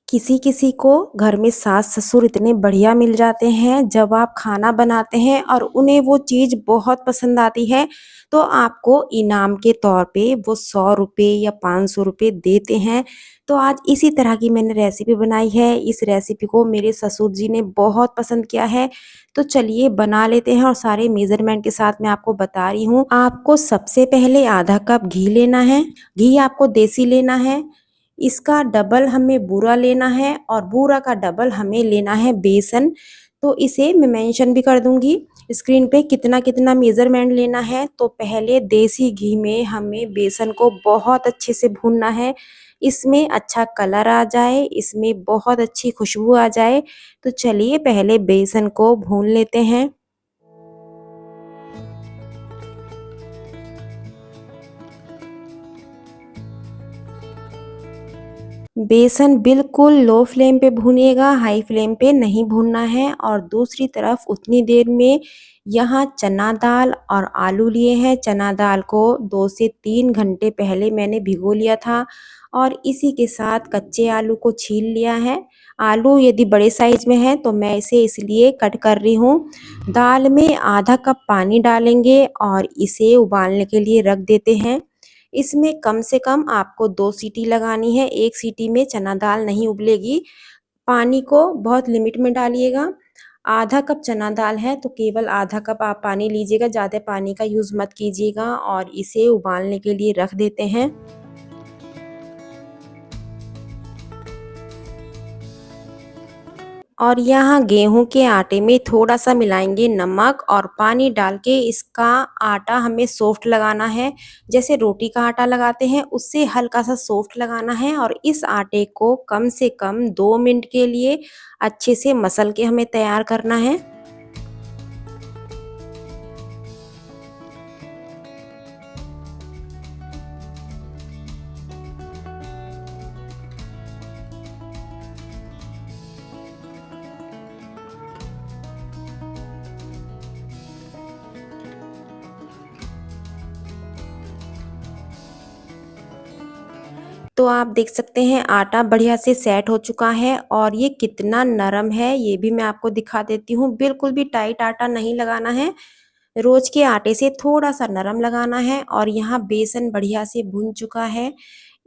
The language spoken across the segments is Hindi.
किसी किसी को घर में सास ससुर इतने बढ़िया मिल जाते हैं जब आप खाना बनाते हैं और उन्हें वो चीज़ बहुत पसंद आती है तो आपको इनाम के तौर पे वो 100 रुपये या 500 रुपये देते हैं। तो आज इसी तरह की मैंने रेसिपी बनाई है। इस रेसिपी को मेरे ससुर जी ने बहुत पसंद किया है। तो चलिए बना लेते हैं और सारे मेजरमेंट के साथ मैं आपको बता रही हूँ। आपको सबसे पहले आधा कप घी लेना है। घी आपको देसी लेना है। इसका डबल हमें बूरा लेना है और बूरा का डबल हमें लेना है बेसन। तो इसे मैं मेंशन भी कर दूंगी स्क्रीन पे कितना कितना मेज़रमेंट लेना है। तो पहले देसी घी में हमें बेसन को बहुत अच्छे से भूनना है। इसमें अच्छा कलर आ जाए, इसमें बहुत अच्छी खुशबू आ जाए। तो चलिए पहले बेसन को भून लेते हैं। बेसन बिल्कुल लो फ्लेम पे भूनिएगा, हाई फ्लेम पे नहीं भूनना है। और दूसरी तरफ उतनी देर में यहाँ चना दाल और आलू लिए हैं। चना दाल को 2 से 3 घंटे पहले मैंने भिगो लिया था और इसी के साथ कच्चे आलू को छील लिया है। आलू यदि बड़े साइज में है तो मैं इसे इसलिए कट कर रही हूँ। दाल में आधा कप पानी डालेंगे और इसे उबालने के लिए रख देते हैं। इसमें कम से कम आपको 2 सीटी लगानी है, 1 सीटी में चना दाल नहीं उबलेगी। पानी को बहुत लिमिट में डालिएगा। आधा कप चना दाल है तो केवल आधा कप आप पानी लीजिएगा, ज़्यादा पानी का यूज़ मत कीजिएगा और इसे उबालने के लिए रख देते हैं। और यहाँ गेहूं के आटे में थोड़ा सा मिलाएंगे नमक और पानी डाल के इसका आटा हमें सॉफ्ट लगाना है। जैसे रोटी का आटा लगाते हैं उससे हल्का सा सॉफ्ट लगाना है और इस आटे को कम से कम 2 मिनट के लिए अच्छे से मसल के हमें तैयार करना है। तो आप देख सकते हैं आटा बढ़िया से सेट हो चुका है और ये कितना नरम है ये भी मैं आपको दिखा देती हूँ। बिल्कुल भी टाइट आटा नहीं लगाना है, रोज के आटे से थोड़ा सा नरम लगाना है। और यहाँ बेसन बढ़िया से भुन चुका है।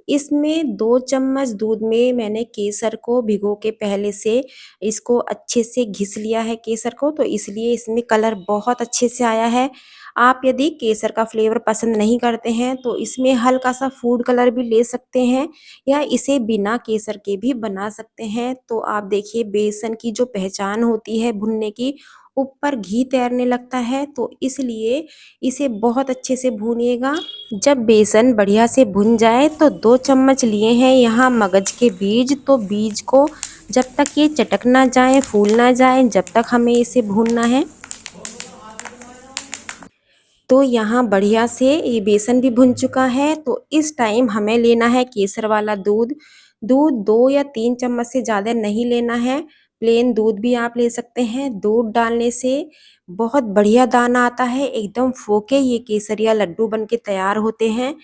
इसमें 2 चम्मच दूध में मैंने केसर को भिगो के पहले से इसको अच्छे से घिस लिया है केसर को, तो इसलिए इसमें कलर बहुत अच्छे से आया है। आप यदि केसर का फ्लेवर पसंद नहीं करते हैं तो इसमें हल्का सा फूड कलर भी ले सकते हैं या इसे बिना केसर के भी बना सकते हैं। तो आप देखिए बेसन की जो पहचान होती है भुनने की, ऊपर घी तैरने लगता है, तो इसलिए इसे बहुत अच्छे से भूनिएगा। जब बेसन बढ़िया से भुन जाए तो 2 चम्मच लिए हैं यहाँ मगज के बीज। तो बीज को जब तक ये चटक ना जाए, फूल ना जाए, जब तक हमें इसे भूनना है। तो यहाँ बढ़िया से ये बेसन भी भुन चुका है। तो इस टाइम हमें लेना है केसर वाला दूध। दूध 2 या 3 चम्मच से ज़्यादा नहीं लेना है, प्लेन दूध भी आप ले सकते हैं। दूध डालने से बहुत बढ़िया दाना आता है, एकदम फोके ये केसरिया लड्डू बन के तैयार होते हैं।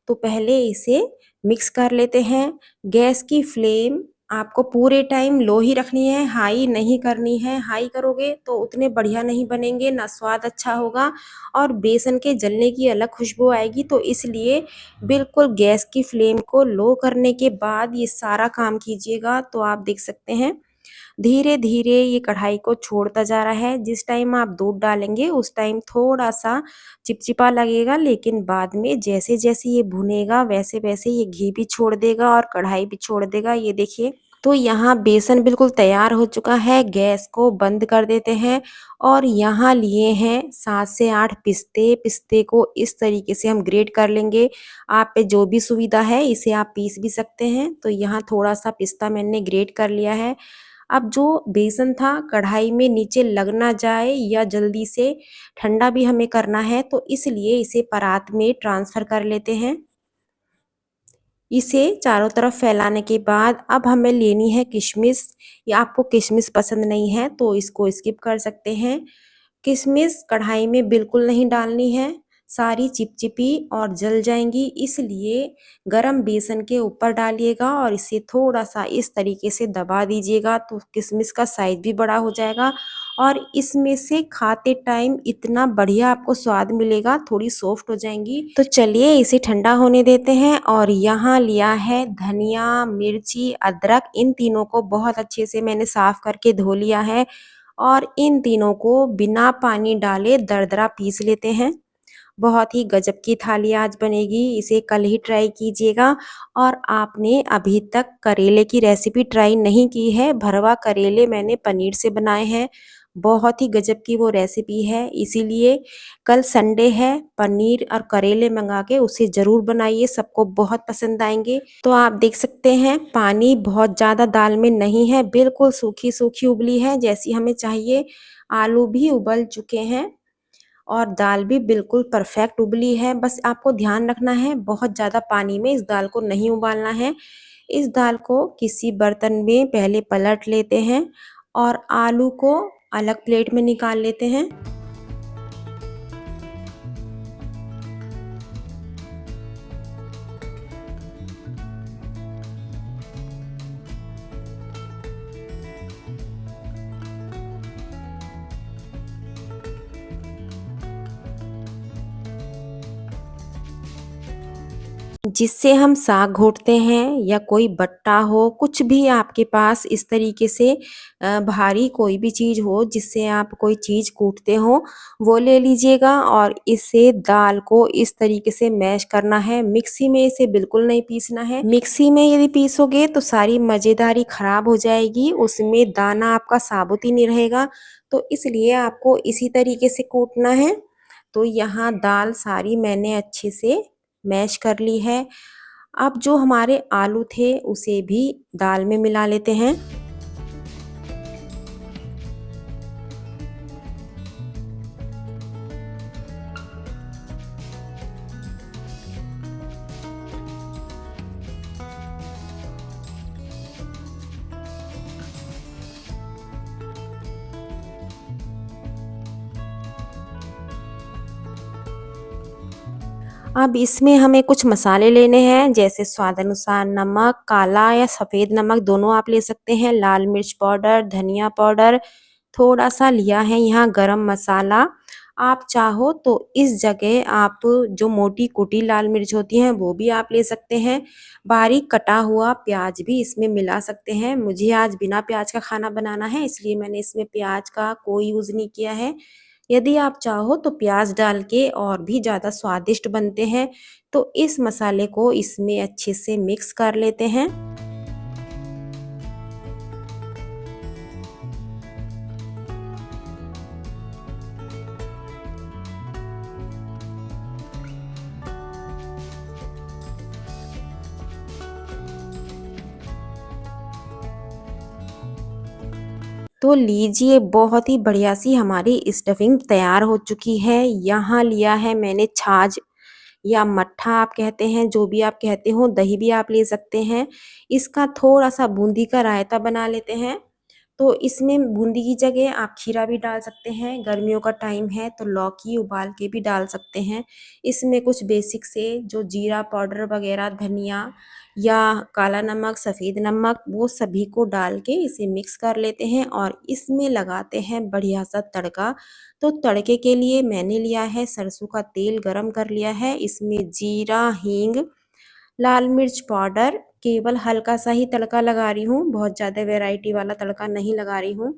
तो पहले इसे मिक्स कर लेते हैं। गैस की फ्लेम आपको पूरे टाइम लो ही रखनी है, हाई नहीं करनी है। हाई करोगे तो उतने बढ़िया नहीं बनेंगे, ना स्वाद अच्छा होगा और बेसन के जलने की अलग खुशबू आएगी। तो इसलिए बिल्कुल गैस की फ्लेम को लो करने के बाद ये सारा काम कीजिएगा। तो आप देख सकते हैं धीरे धीरे ये कढ़ाई को छोड़ता जा रहा है। जिस टाइम आप दूध डालेंगे उस टाइम थोड़ा सा चिपचिपा लगेगा, लेकिन बाद में जैसे जैसे ये भुनेगा वैसे वैसे ये घी भी छोड़ देगा और कढ़ाई भी छोड़ देगा। ये देखिए, तो यहाँ बेसन बिल्कुल तैयार हो चुका है। गैस को बंद कर देते हैं और यहाँ लिए हैं 7 से 8 पिस्ते। पिस्ते को इस तरीके से हम ग्रेट कर लेंगे। आप पे जो भी सुविधा है इसे आप पीस भी सकते हैं। तो यहाँ थोड़ा सा पिस्ता मैंने ग्रेट कर लिया है। अब जो बेसन था कढ़ाई में नीचे लग ना जाए या जल्दी से ठंडा भी हमें करना है, तो इसलिए इसे परात में ट्रांसफ़र कर लेते हैं। इसे चारों तरफ फैलाने के बाद अब हमें लेनी है किशमिश। या आपको किशमिश पसंद नहीं है तो इसको स्किप कर सकते हैं। किशमिश कढ़ाई में बिल्कुल नहीं डालनी है। सारी चिपचिपी और जल जाएंगी, इसलिए गरम बेसन के ऊपर डालिएगा और इसे थोड़ा सा इस तरीके से दबा दीजिएगा तो किशमिश का साइज भी बड़ा हो जाएगा और इसमें से खाते टाइम इतना बढ़िया आपको स्वाद मिलेगा, थोड़ी सॉफ्ट हो जाएंगी। तो चलिए इसे ठंडा होने देते हैं। और यहाँ लिया है धनिया, मिर्ची, अदरक, इन तीनों को बहुत अच्छे से मैंने साफ करके धो लिया है और इन तीनों को बिना पानी डाले दरदरा पीस लेते हैं। बहुत ही गजब की थाली आज बनेगी, इसे कल ही ट्राई कीजिएगा। और आपने अभी तक करेले की रेसिपी ट्राई नहीं की है, भरवा करेले मैंने पनीर से बनाए हैं, बहुत ही गजब की वो रेसिपी है। इसीलिए कल संडे है, पनीर और करेले मंगा के उसे ज़रूर बनाइए, सबको बहुत पसंद आएंगे। तो आप देख सकते हैं पानी बहुत ज़्यादा दाल में नहीं है, बिल्कुल सूखी सूखी उबली है जैसी हमें चाहिए। आलू भी उबल चुके हैं और दाल भी बिल्कुल परफेक्ट उबली है। बस आपको ध्यान रखना है बहुत ज़्यादा पानी में इस दाल को नहीं उबालना है। इस दाल को किसी बर्तन में पहले पलट लेते हैं और आलू को अलग प्लेट में निकाल लेते हैं। जिससे हम साग घोटते हैं या कोई बट्टा हो, कुछ भी आपके पास इस तरीके से भारी कोई भी चीज़ हो जिससे आप कोई चीज़ कूटते हो, वो ले लीजिएगा और इसे दाल को इस तरीके से मैश करना है। मिक्सी में इसे बिल्कुल नहीं पीसना है, मिक्सी में यदि पीसोगे तो सारी मज़ेदारी खराब हो जाएगी, उसमें दाना आपका साबुत ही नहीं रहेगा। तो इसलिए आपको इसी तरीके से कूटना है। तो यहाँ दाल सारी मैंने अच्छे से मैश कर ली है। अब जो हमारे आलू थे उसे भी दाल में मिला लेते हैं। अब इसमें हमें कुछ मसाले लेने हैं, जैसे स्वाद अनुसार नमक, काला या सफ़ेद नमक दोनों आप ले सकते हैं, लाल मिर्च पाउडर, धनिया पाउडर, थोड़ा सा लिया है यहाँ गरम मसाला। आप चाहो तो इस जगह आप जो मोटी कुटी लाल मिर्च होती हैं वो भी आप ले सकते हैं। बारीक कटा हुआ प्याज भी इसमें मिला सकते हैं। मुझे आज बिना प्याज का खाना बनाना है, इसलिए मैंने इसमें प्याज का कोई यूज़ नहीं किया है। यदि आप चाहो तो प्याज डाल के और भी ज़्यादा स्वादिष्ट बनते हैं। तो इस मसाले को इसमें अच्छे से मिक्स कर लेते हैं। तो लीजिए बहुत ही बढ़िया सी हमारी स्टफिंग तैयार हो चुकी है। यहाँ लिया है मैंने छाछ या मट्ठा आप कहते हैं, जो भी आप कहते हो, दही भी आप ले सकते हैं। इसका थोड़ा सा बूंदी का रायता बना लेते हैं। तो इसमें बूंदी की जगह आप खीरा भी डाल सकते हैं, गर्मियों का टाइम है तो लौकी उबाल के भी डाल सकते हैं। इसमें कुछ बेसिक से जो जीरा पाउडर वगैरह, धनिया या काला नमक, सफ़ेद नमक, वो सभी को डाल के इसे मिक्स कर लेते हैं और इसमें लगाते हैं बढ़िया सा तड़का। तो तड़के के लिए मैंने लिया है सरसों का तेल, गरम कर लिया है, इसमें जीरा, हींग, लाल मिर्च पाउडर, केवल हल्का सा ही तड़का लगा रही हूँ, बहुत ज़्यादा वैरायटी वाला तड़का नहीं लगा रही हूँ।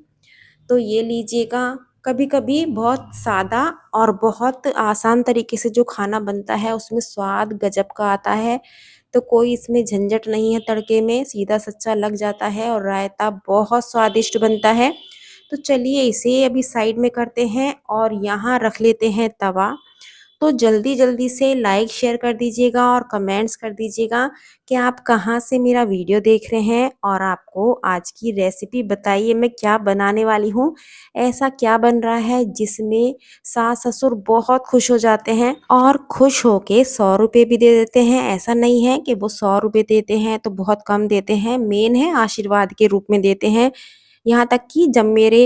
तो ये लीजिएगा। कभी कभी बहुत सादा और बहुत आसान तरीके से जो खाना बनता है उसमें स्वाद गजब का आता है। तो कोई इसमें झंझट नहीं है, तड़के में सीधा सच्चा लग जाता है और रायता बहुत स्वादिष्ट बनता है। तो चलिए इसे अभी साइड में करते हैं और यहाँ रख लेते हैं तवा। तो जल्दी जल्दी से लाइक शेयर कर दीजिएगा और कमेंट्स कर दीजिएगा कि आप कहाँ से मेरा वीडियो देख रहे हैं और आपको आज की रेसिपी बताइए मैं क्या बनाने वाली हूँ। ऐसा क्या बन रहा है जिसमें सास ससुर बहुत खुश हो जाते हैं और खुश होके 100 रुपये भी दे देते हैं। ऐसा नहीं है कि वो 100 रुपये देते हैं तो बहुत कम देते हैं, मेन है आशीर्वाद के रूप में देते हैं। यहाँ तक कि जब मेरे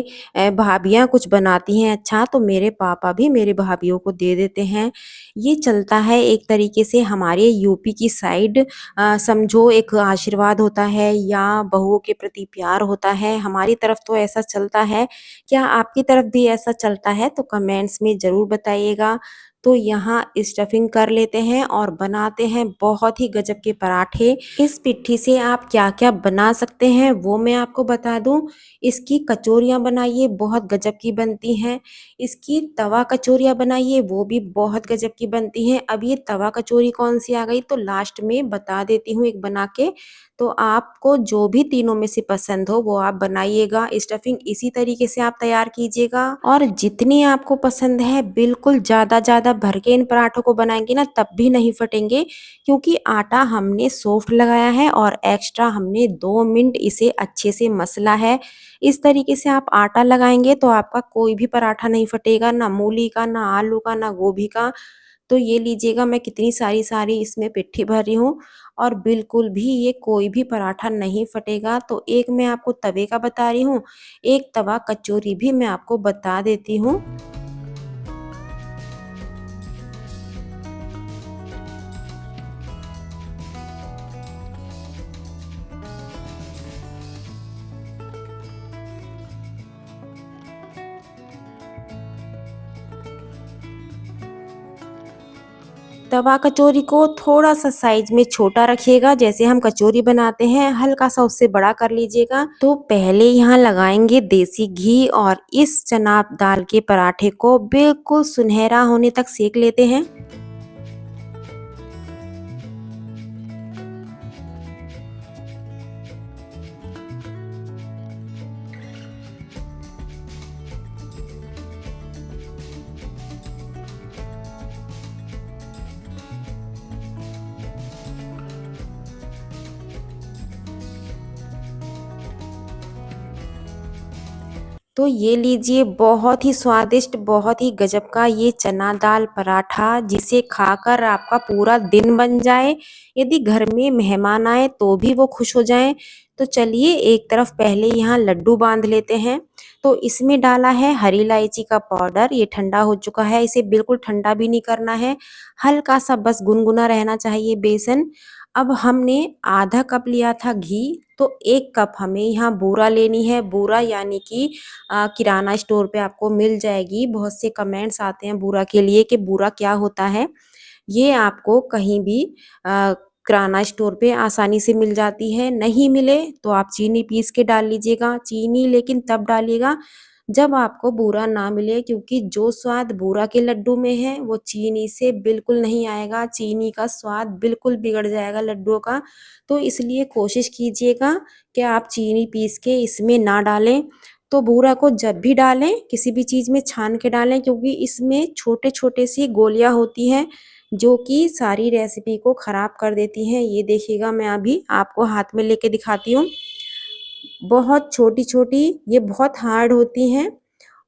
भाभियाँ कुछ बनाती हैं अच्छा तो मेरे पापा भी मेरी भाभीयों को दे देते हैं। ये चलता है एक तरीके से हमारे यूपी की साइड समझो एक आशीर्वाद होता है या बहुओं के प्रति प्यार होता है, हमारी तरफ तो ऐसा चलता है। क्या आपकी तरफ भी ऐसा चलता है? तो कमेंट्स में ज़रूर बताइएगा। तो यहाँ स्टफिंग कर लेते हैं और बनाते हैं बहुत ही गजब के पराठे। इस पिट्ठी से आप क्या-क्या बना सकते हैं वो मैं आपको बता दूँ। इसकी कचौरियाँ बनाइए बहुत गजब की बनती हैं। इसकी तवा कचौरियाँ बनाइए वो भी बहुत गजब की बनती हैं। अब ये तवा कचौरी कौन-सी आ गई तो लास्ट में बता देती हूँ एक बना के। तो आपको जो भी तीनों में से पसंद हो वो आप बनाइएगा। स्टफिंग इसी तरीके से आप तैयार कीजिएगा और जितनी आपको पसंद है बिल्कुल ज़्यादा-ज़्यादा भर के इन पराठों को बनाएँगे ना तब भी नहीं फटेंगे क्योंकि आटा हमने सॉफ्ट लगाया है और एक्स्ट्रा हमने 2 मिनट इसे अच्छे से मसला है। इस तरीके से आप आटा लगाएँगे तो आपका कोई भी पराठा नहीं फटेगा, ना मूली का, ना आलू का, ना गोभी का। तो ये लीजिएगा मैं कितनी सारी इसमें पिट्ठी भर रही हूँ और बिल्कुल भी ये कोई भी पराठा नहीं फटेगा। तो एक मैं आपको तवे का बता रही हूँ, एक तवा कचौरी भी मैं आपको बता देती हूँ। तवा कचौरी को थोड़ा-सा साइज़ में छोटा रखिएगा, जैसे हम कचौरी बनाते हैं, हल्का-सा उससे बड़ा कर लीजिएगा। तो पहले यहाँ लगाएँगे देसी घी और इस चना दाल के पराठे को बिल्कुल सुनहरा होने तक सेंक लेते हैं। तो ये लीजिए बहुत ही स्वादिष्ट, बहुत ही गज़ब का ये चना दाल पराठा जिसे खाकर आपका पूरा दिन बन जाए। यदि घर में मेहमान आए तो भी वो खुश हो जाएँ। तो चलिए एक तरफ पहले यहाँ लड्डू बाँध लेते हैं। तो इसमें डाला है हरी इलायची का पाउडर, ये ठंडा हो चुका है, इसे बिल्कुल ठंडा भी नहीं करना है। हल्का-सा बस गुनगुना रहना चाहिए बेसन। अब हमने आधा कप लिया था घी, तो 1 कप हमें यहाँ बूरा लेनी है। बूरा यानी कि किराना स्टोर पे आपको मिल जाएगी। बहुत से कमेंट्स आते हैं बूरा के लिए कि बूरा क्या होता है? ये आपको कहीं भी किराना स्टोर पे आसानी से मिल जाती है। नहीं मिले तो आप चीनी पीस के डाल लीजिएगा। चीनी लेकिन तब डालिएगा जब आपको बूरा ना मिले क्योंकि जो स्वाद बूरा के लड्डू में है वो चीनी से बिल्कुल नहीं आएगा। चीनी का स्वाद बिल्कुल बिगड़ जाएगा लड्डुओं का। तो इसलिए कोशिश कीजिएगा कि आप चीनी पीस के इसमें ना डालें। तो बूरा को जब भी डालें किसी भी चीज़ में छान के डालें क्योंकि इसमें छोटे-छोटे सी गोलियाँ होती हैं जो कि सारी रेसिपी को ख़राब कर देती हैं। ये देखिएगा मैं अभी आपको हाथ में लेके दिखाती हूँ। बहुत छोटी-छोटी ये बहुत हार्ड होती हैं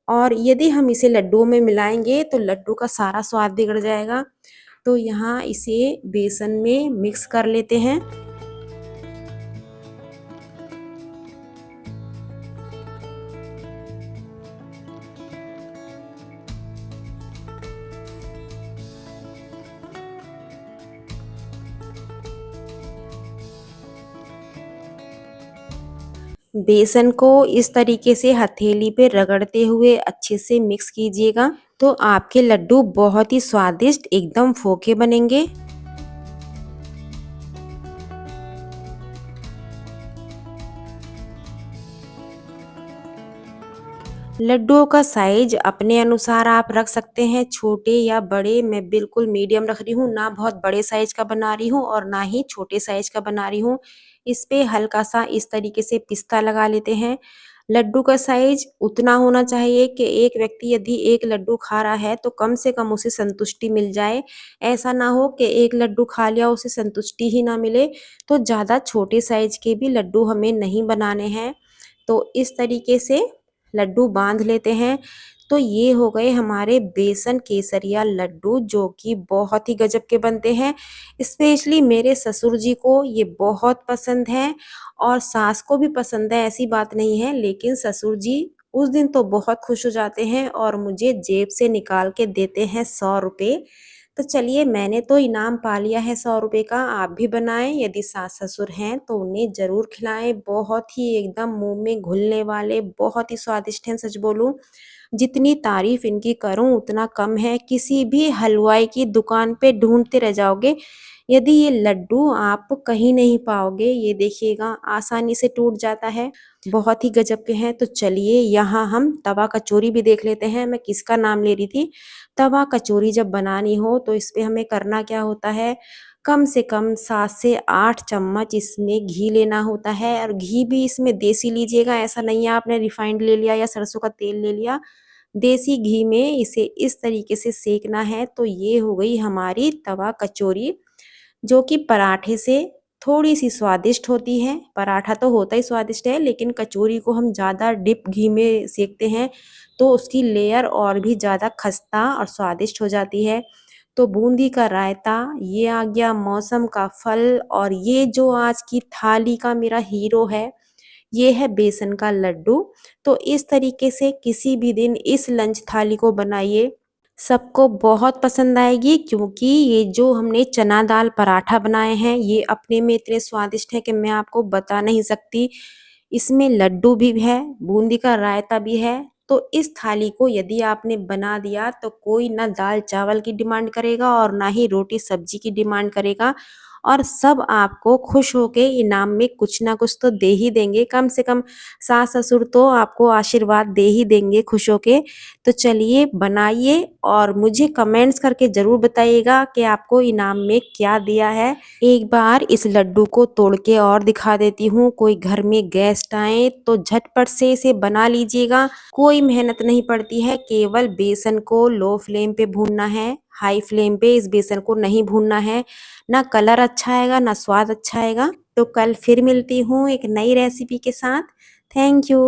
और यदि हम इसे लड्डुओं में मिलाएँगे तो लड्डू का सारा स्वाद बिगड़ जाएगा। तो यहाँ इसे बेसन में मिक्स कर लेते हैं। बेसन को इस तरीके से हथेली पे रगड़ते हुए अच्छे से मिक्स कीजिएगा, तो आपके लड्डू बहुत ही स्वादिष्ट एकदम फोके बनेंगे। लड्डुओं का साइज़ अपने अनुसार आप रख सकते हैं, छोटे या बड़े। मैं बिल्कुल मीडियम रख रही हूँ, ना बहुत बड़े साइज़ का बना रही हूँ और ना ही छोटे साइज़ का बना रही हूँ। इस पे हल्का-सा इस तरीके से पिस्ता लगा लेते हैं। लड्डू का साइज़ उतना होना चाहिए कि एक व्यक्ति यदि 1 लड्डू खा रहा है, तो कम से कम उसे संतुष्टि मिल जाए। ऐसा ना हो कि 1 लड्डू खा लिया, उसे संतुष्टि ही ना मिले। तो ज़्यादा छोटे साइज़ के भी लड्डू हमें नहीं बनाने हैं। तो इस तरीके से लड्डू बांध लेते हैं। तो ये हो गए हमारे बेसन केसरिया लड्डू, जो कि बहुत ही गजब के बनते हैं। स्पेशली मेरे ससुर जी को ये बहुत पसंद है और सास को भी पसंद है, ऐसी बात नहीं है, लेकिन ससुर जी उस दिन तो बहुत खुश हो जाते हैं और मुझे जेब से निकाल के देते हैं 100 रुपए। तो चलिए, मैंने तो इनाम पा लिया है 100 रुपए का, आप भी बनाएं। यदि सास ससुर हैं तो उन्हें ज़रूर खिलाएं। बहुत ही एकदम मुंह में घुलने वाले, बहुत ही स्वादिष्ट हैं, सच बोलूं जितनी तारीफ इनकी करूं उतना कम है। किसी भी हलवाई की दुकान पे ढूंढते रह जाओगे, यदि ये लड्डू आप कहीं नहीं पाओगे। ये देखिएगा, आसानी से टूट जाता है, बहुत ही गजब के हैं। तो चलिए, यहाँ हम तवा कचौरी भी देख लेते हैं। मैं किसका नाम ले रही थी। तवा कचौरी जब बनानी हो तो इस पे हमें करना क्या होता है, कम से कम 7 से 8 चम्मच इसमें घी लेना होता है। और घी भी इसमें देसी लीजिएगा, ऐसा नहीं है आपने रिफाइंड ले लिया या सरसों का तेल ले लिया। देसी घी में इसे इस तरीके से सेकना है। तो ये हो गई हमारी तवा कचौरी, जो कि पराठे से थोड़ी सी स्वादिष्ट होती है। पराठा तो होता ही स्वादिष्ट है, लेकिन कचौरी को हम ज़्यादा डिप घी में सेकते हैं तो उसकी लेयर और भी ज़्यादा खस्ता और स्वादिष्ट हो जाती है। तो बूंदी का रायता, ये आ गया मौसम का फल, और ये जो आज की थाली का मेरा हीरो है, ये है बेसन का लड्डू। तो इस तरीके से किसी भी दिन इस लंच थाली को बनाइए, सबको बहुत पसंद आएगी। क्योंकि ये जो हमने चना दाल पराठा बनाए हैं, ये अपने में इतने स्वादिष्ट हैं कि मैं आपको बता नहीं सकती। इसमें लड्डू भी है, बूंदी का रायता भी है। तो इस थाली को यदि आपने बना दिया तो कोई ना दाल चावल की डिमांड करेगा और ना ही रोटी सब्जी की डिमांड करेगा, और सब आपको खुश होके इनाम में कुछ ना कुछ तो दे ही देंगे। कम से कम सास ससुर तो आपको आशीर्वाद दे ही देंगे खुश होके। तो चलिए, बनाइए और मुझे कमेंट्स करके ज़रूर बताइएगा कि आपको इनाम में क्या दिया है। एक बार इस लड्डू को तोड़ के और दिखा देती हूँ। कोई घर में गेस्ट आए तो झटपट से इसे बना लीजिएगा। कोई मेहनत नहीं पड़ती है, केवल बेसन को लो फ्लेम पे भूनना है। हाई फ्लेम पे इस बेसन को नहीं भूनना है, ना कलर अच्छा आएगा ना स्वाद अच्छा आएगा। तो कल फिर मिलती हूँ एक नई रेसिपी के साथ। Thank you.